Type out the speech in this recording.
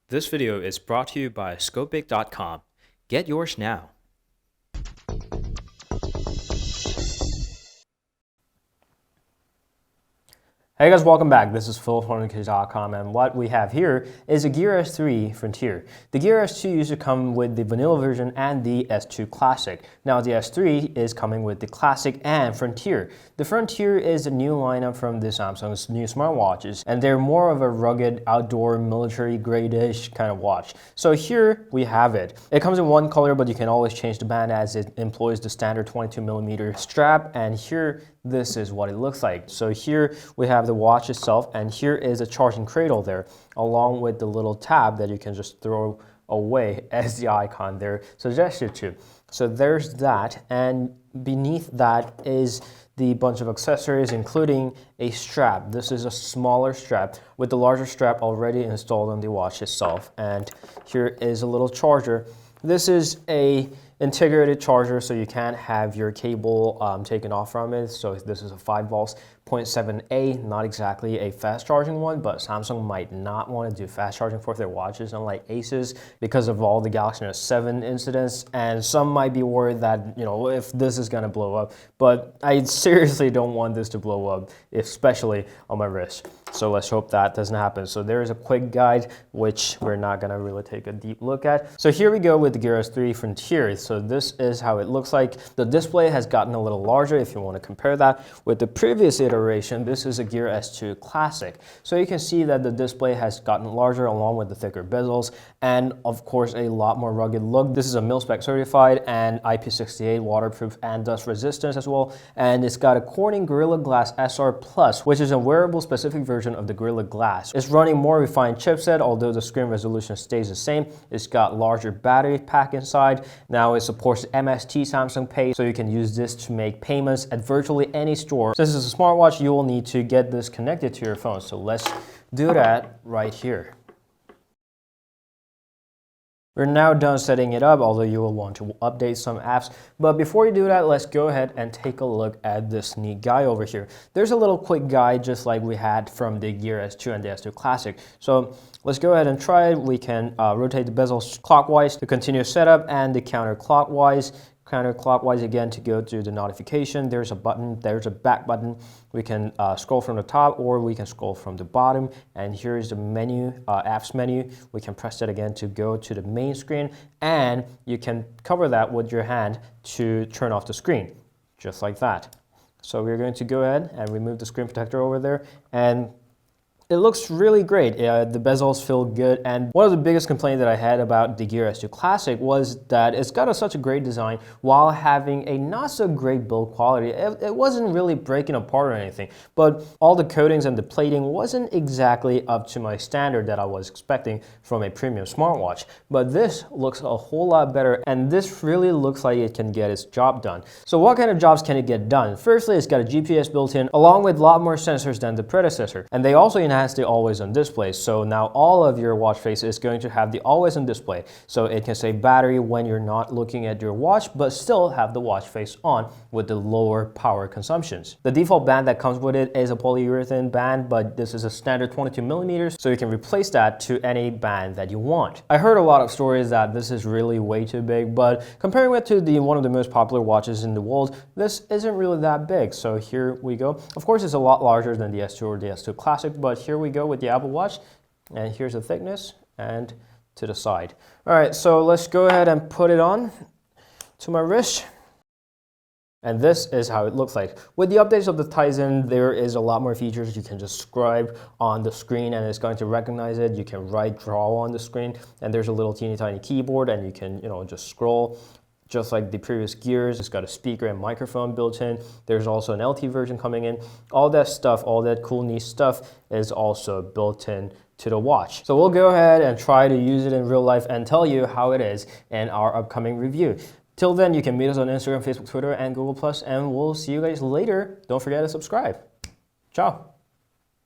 This video is brought to you by Scopic.com. Get yours now. Hey guys, welcome back. This is Phil from underKG.com, and what we have here is a Gear S3 Frontier. The Gear S2 used to come with the vanilla version and the S2 Classic. Now the S3 is coming with the Classic and Frontier. The Frontier is a new lineup from the Samsung's new smartwatches, and they're more of a rugged, outdoor, military grade-ish kind of watch. So here we have it. It comes in one color, but you can always change the band as it employs the standard 22mm strap, and here this is what it looks like. So here we have the watch itself, and here is a charging cradle there, along with the little tab that you can just throw away as the icon there suggests you to. So there's that, and beneath that is the bunch of accessories, including a strap. This is a smaller strap with the larger strap already installed on the watch itself. And here is a little charger. This is a integrated charger, so you can't have your cable taken off from it. So this is a 5 volts 0.7A, not exactly a fast charging one, but Samsung might not want to do fast charging for their watches, unlike Asus, because of all the Galaxy Note 7 incidents. And some might be worried that, if this is going to blow up, but I seriously don't want this to blow up, especially on my wrist. So let's hope that doesn't happen. So there is a quick guide, which we're not going to really take a deep look at. So here we go with the Gear S3 Frontier. So this is how it looks like. The display has gotten a little larger if you want to compare that with the previous iteration. This is a Gear S2 Classic. So you can see that the display has gotten larger along with the thicker bezels and of course a lot more rugged look. This is a mil-spec certified and IP68 waterproof and dust resistance as well. And it's got a Corning Gorilla Glass SR Plus, which is a wearable specific version of the Gorilla Glass. It's running more refined chipset, although the screen resolution stays the same. It's got larger battery pack inside. Now it supports MST Samsung Pay, so you can use this to make payments at virtually any store. Since it's a smartwatch, you will need to get this connected to your phone. So let's do that right here. We're now done setting it up, although you will want to update some apps. But before you do that, let's go ahead and take a look at this neat guy over here. There's a little quick guide just like we had from the Gear S2 and the S2 Classic. So let's go ahead and try it. We can rotate the bezels clockwise to continue setup and the counterclockwise again to go to the notification. There's a button, there's a back button. We can scroll from the top or we can scroll from the bottom. And here's the menu, apps menu. We can press that again to go to the main screen, and you can cover that with your hand to turn off the screen, just like that. So we're going to go ahead and remove the screen protector over there, and it looks really great. The bezels feel good, and one of the biggest complaints that I had about the Gear S2 Classic was that it's got such a great design while having a not so great build quality. It wasn't really breaking apart or anything, but all the coatings and the plating wasn't exactly up to my standard that I was expecting from a premium smartwatch. But this looks a whole lot better, and this really looks like it can get its job done. So what kind of jobs can it get done? Firstly, it's got a GPS built in, along with a lot more sensors than the predecessor, and they also enhance the always-on display. So now all of your watch face is going to have the always-on display. So it can save battery when you're not looking at your watch, but still have the watch face on with the lower power consumptions. The default band that comes with it is a polyurethane band, but this is a standard 22mm, so you can replace that to any band that you want. I heard a lot of stories that this is really way too big, but comparing it to one of the most popular watches in the world, this isn't really that big. So here we go. Of course, it's a lot larger than the S2 or the S2 Classic, but here we go with the Apple Watch, and here's the thickness and to the side. All right, so let's go ahead and put it on to my wrist. And this is how it looks like. With the updates of the Tizen, there is a lot more features. You can just scribe on the screen and it's going to recognize it. You can write, draw on the screen, and there's a little teeny tiny keyboard, and you can just scroll. Just like the previous Gears, it's got a speaker and microphone built in. There's also an LT version coming in. All that stuff, all that cool neat stuff is also built in to the watch. So we'll go ahead and try to use it in real life and tell you how it is in our upcoming review. Till then, you can meet us on Instagram, Facebook, Twitter, and Google+, and we'll see you guys later. Don't forget to subscribe. Ciao.